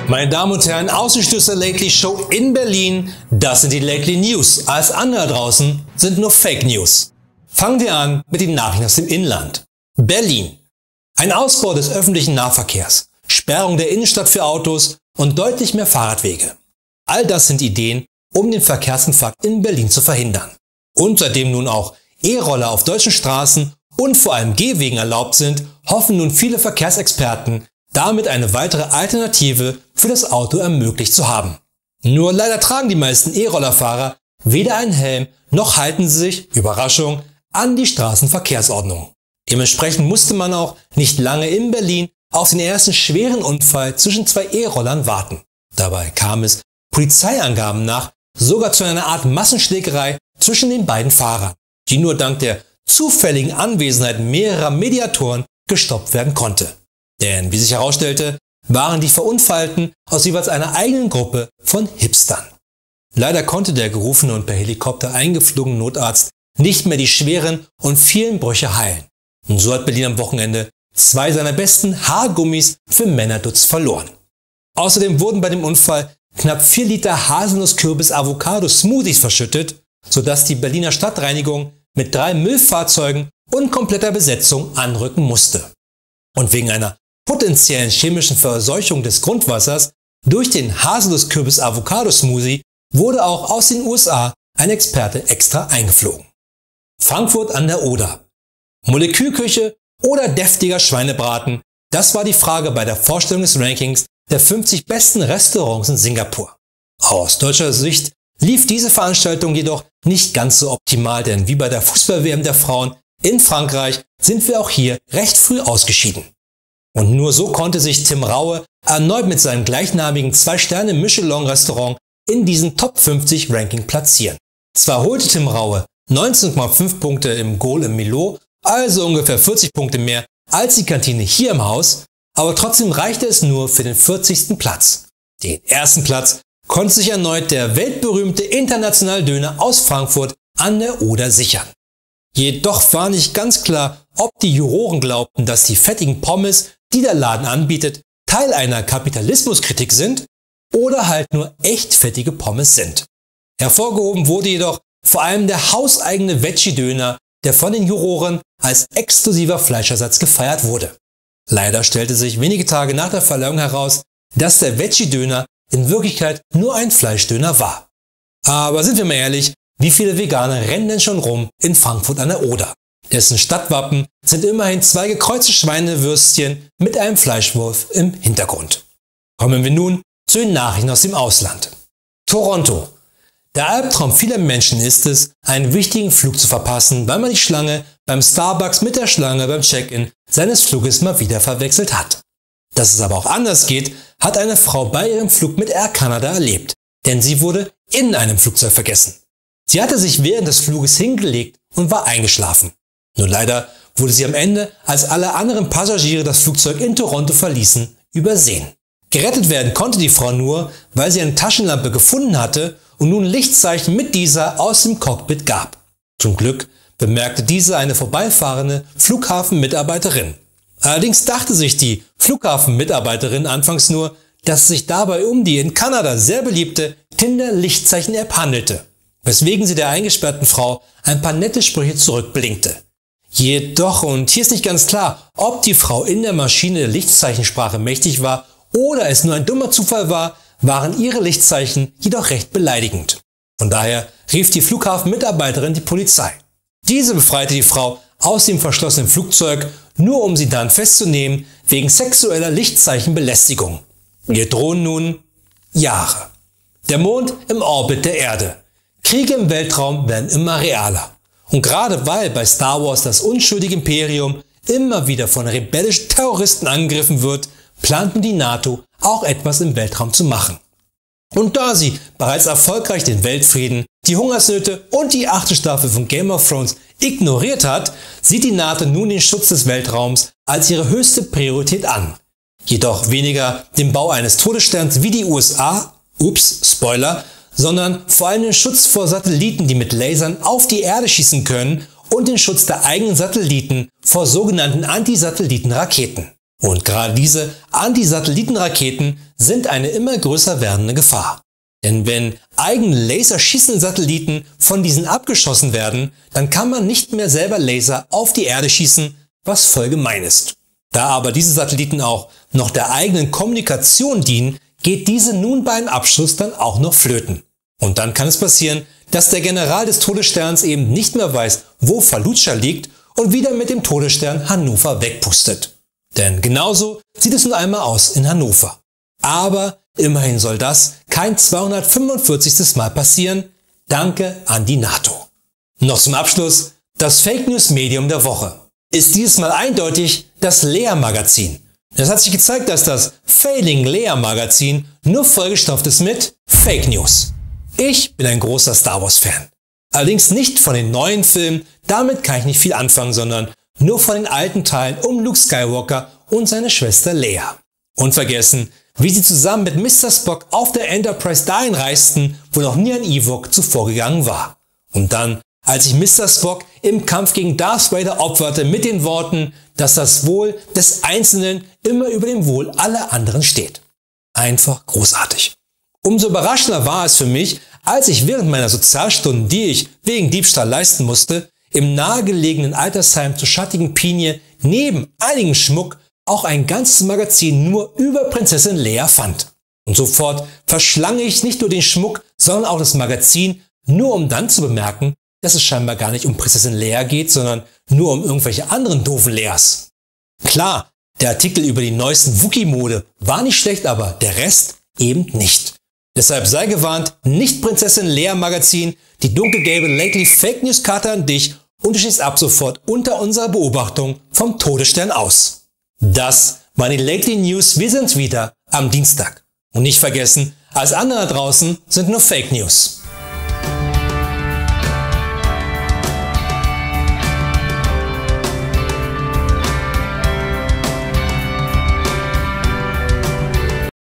Meine Damen und Herren, aus dem Stüster Lately Show in Berlin, das sind die Lately News. Alles andere draußen sind nur Fake News. Fangen wir an mit den Nachrichten aus dem Inland. Berlin. Ein Ausbau des öffentlichen Nahverkehrs, Sperrung der Innenstadt für Autos und deutlich mehr Fahrradwege. All das sind Ideen, um den Verkehrsinfarkt in Berlin zu verhindern. Und seitdem nun auch E-Roller auf deutschen Straßen und vor allem Gehwegen erlaubt sind, hoffen nun viele Verkehrsexperten, damit eine weitere Alternative für das Auto ermöglicht zu haben. Nur leider tragen die meisten E-Rollerfahrer weder einen Helm noch halten sie sich, Überraschung, an die Straßenverkehrsordnung. Dementsprechend musste man auch nicht lange in Berlin auf den ersten schweren Unfall zwischen zwei E-Rollern warten. Dabei kam es Polizeiangaben nach sogar zu einer Art Massenschlägerei zwischen den beiden Fahrern, die nur dank der zufälligen Anwesenheit mehrerer Mediatoren gestoppt werden konnte. Denn wie sich herausstellte, waren die Verunfallten aus jeweils einer eigenen Gruppe von Hipstern. Leider konnte der gerufene und per Helikopter eingeflogene Notarzt nicht mehr die schweren und vielen Brüche heilen. Und so hat Berlin am Wochenende zwei seiner besten Haargummis für Männerdutz verloren. Außerdem wurden bei dem Unfall knapp 4 Liter Haselnuss-Kürbis-Avocado-Smoothies verschüttet, sodass die Berliner Stadtreinigung mit 3 Müllfahrzeugen und kompletter Besetzung anrücken musste. Und wegen einer potenziellen chemischen Verseuchung des Grundwassers durch den Haselnuss-Kürbis-Avocado-Smoothie wurde auch aus den USA ein Experte extra eingeflogen. Frankfurt an der Oder. Molekülküche oder deftiger Schweinebraten, das war die Frage bei der Vorstellung des Rankings der 50 besten Restaurants in Singapur. Aus deutscher Sicht lief diese Veranstaltung jedoch nicht ganz so optimal, denn wie bei der Fußball-WM der Frauen in Frankreich sind wir auch hier recht früh ausgeschieden. Und nur so konnte sich Tim Raue erneut mit seinem gleichnamigen 2-Sterne-Michelin-Restaurant in diesen Top 50 Ranking platzieren. Zwar holte Tim Raue 19,5 Punkte im Goal im Milo, also ungefähr 40 Punkte mehr als die Kantine hier im Haus, aber trotzdem reichte es nur für den 40. Platz. Den ersten Platz konnte sich erneut der weltberühmte internationale Döner aus Frankfurt an der Oder sichern. Jedoch war nicht ganz klar, ob die Juroren glaubten, dass die fettigen Pommes, die der Laden anbietet, Teil einer Kapitalismuskritik sind oder halt nur echt fettige Pommes sind. Hervorgehoben wurde jedoch vor allem der hauseigene Veggie-Döner, der von den Juroren als exklusiver Fleischersatz gefeiert wurde. Leider stellte sich wenige Tage nach der Verleihung heraus, dass der Veggie-Döner in Wirklichkeit nur ein Fleischdöner war. Aber sind wir mal ehrlich, wie viele Veganer rennen denn schon rum in Frankfurt an der Oder? Dessen Stadtwappen sind immerhin 2 gekreuzte Schweinewürstchen mit einem Fleischwurf im Hintergrund. Kommen wir nun zu den Nachrichten aus dem Ausland. Toronto. Der Albtraum vieler Menschen ist es, einen wichtigen Flug zu verpassen, weil man die Schlange beim Starbucks mit der Schlange beim Check-in seines Fluges mal wieder verwechselt hat. Dass es aber auch anders geht, hat eine Frau bei ihrem Flug mit Air Canada erlebt, denn sie wurde in einem Flugzeug vergessen. Sie hatte sich während des Fluges hingelegt und war eingeschlafen. Nur leider wurde sie am Ende, als alle anderen Passagiere das Flugzeug in Toronto verließen, übersehen. Gerettet werden konnte die Frau nur, weil sie eine Taschenlampe gefunden hatte und nun Lichtzeichen mit dieser aus dem Cockpit gab. Zum Glück bemerkte diese eine vorbeifahrende Flughafenmitarbeiterin. Allerdings dachte sich die Flughafenmitarbeiterin anfangs nur, dass es sich dabei um die in Kanada sehr beliebte Tinder-Lichtzeichen-App handelte, weswegen sie der eingesperrten Frau ein paar nette Sprüche zurückblinkte. Jedoch, und hier ist nicht ganz klar, ob die Frau in der Maschine der Lichtzeichensprache mächtig war oder es nur ein dummer Zufall war, waren ihre Lichtzeichen jedoch recht beleidigend. Von daher rief die Flughafenmitarbeiterin die Polizei. Diese befreite die Frau aus dem verschlossenen Flugzeug, nur um sie dann festzunehmen wegen sexueller Lichtzeichenbelästigung. Ihr drohen nun Jahre. Der Mond im Orbit der Erde. Kriege im Weltraum werden immer realer. Und gerade weil bei Star Wars das unschuldige Imperium immer wieder von rebellischen Terroristen angegriffen wird, plant nun die NATO auch etwas im Weltraum zu machen. Und da sie bereits erfolgreich den Weltfrieden, die Hungersnöte und die 8. Staffel von Game of Thrones ignoriert hat, sieht die NATO nun den Schutz des Weltraums als ihre höchste Priorität an. Jedoch weniger den Bau eines Todessterns wie die USA, Spoiler, sondern vor allem den Schutz vor Satelliten, die mit Lasern auf die Erde schießen können, und den Schutz der eigenen Satelliten vor sogenannten Antisatellitenraketen. Und gerade diese Anti-Satelliten-Raketen sind eine immer größer werdende Gefahr. Denn wenn eigene laserschießende Satelliten von diesen abgeschossen werden, dann kann man nicht mehr selber Laser auf die Erde schießen, was voll gemein ist. Da aber diese Satelliten auch noch der eigenen Kommunikation dienen, geht diese nun beim Abschuss dann auch noch flöten. Und dann kann es passieren, dass der General des Todessterns eben nicht mehr weiß, wo Fallujah liegt und wieder mit dem Todesstern Hannover wegpustet. Denn genauso sieht es nun einmal aus in Hannover. Aber immerhin soll das kein 245. Mal passieren. Danke an die NATO. Noch zum Abschluss das Fake News Medium der Woche. Ist dieses Mal eindeutig das Lea-Magazin. Es hat sich gezeigt, dass das Failing Lea-Magazin nur vollgestopft ist mit Fake News. Ich bin ein großer Star Wars-Fan. Allerdings nicht von den neuen Filmen, damit kann ich nicht viel anfangen, sondern nur von den alten Teilen um Luke Skywalker und seine Schwester Leia. Unvergessen, wie sie zusammen mit Mr. Spock auf der Enterprise dahin reisten, wo noch nie ein Ewok zuvor gegangen war. Und dann, als sich Mr. Spock im Kampf gegen Darth Vader opferte mit den Worten, dass das Wohl des Einzelnen immer über dem Wohl aller anderen steht. Einfach großartig. Umso überraschender war es für mich, als ich während meiner Sozialstunden, die ich wegen Diebstahl leisten musste, im nahegelegenen Altersheim zur schattigen Pinie neben einigem Schmuck auch ein ganzes Magazin nur über Prinzessin Leia fand. Und sofort verschlang ich nicht nur den Schmuck, sondern auch das Magazin, nur um dann zu bemerken, dass es scheinbar gar nicht um Prinzessin Leia geht, sondern nur um irgendwelche anderen doofen Leias. Klar, der Artikel über die neuesten Wookie-Mode war nicht schlecht, aber der Rest eben nicht. Deshalb sei gewarnt, nicht Prinzessin Leia Magazin, die dunkelgelbe Lately Fake News Karte an dich und du stehst ab sofort unter unserer Beobachtung vom Todesstern aus. Das waren die Lately News, wir sind wieder am Dienstag. Und nicht vergessen, alles andere da draußen sind nur Fake News.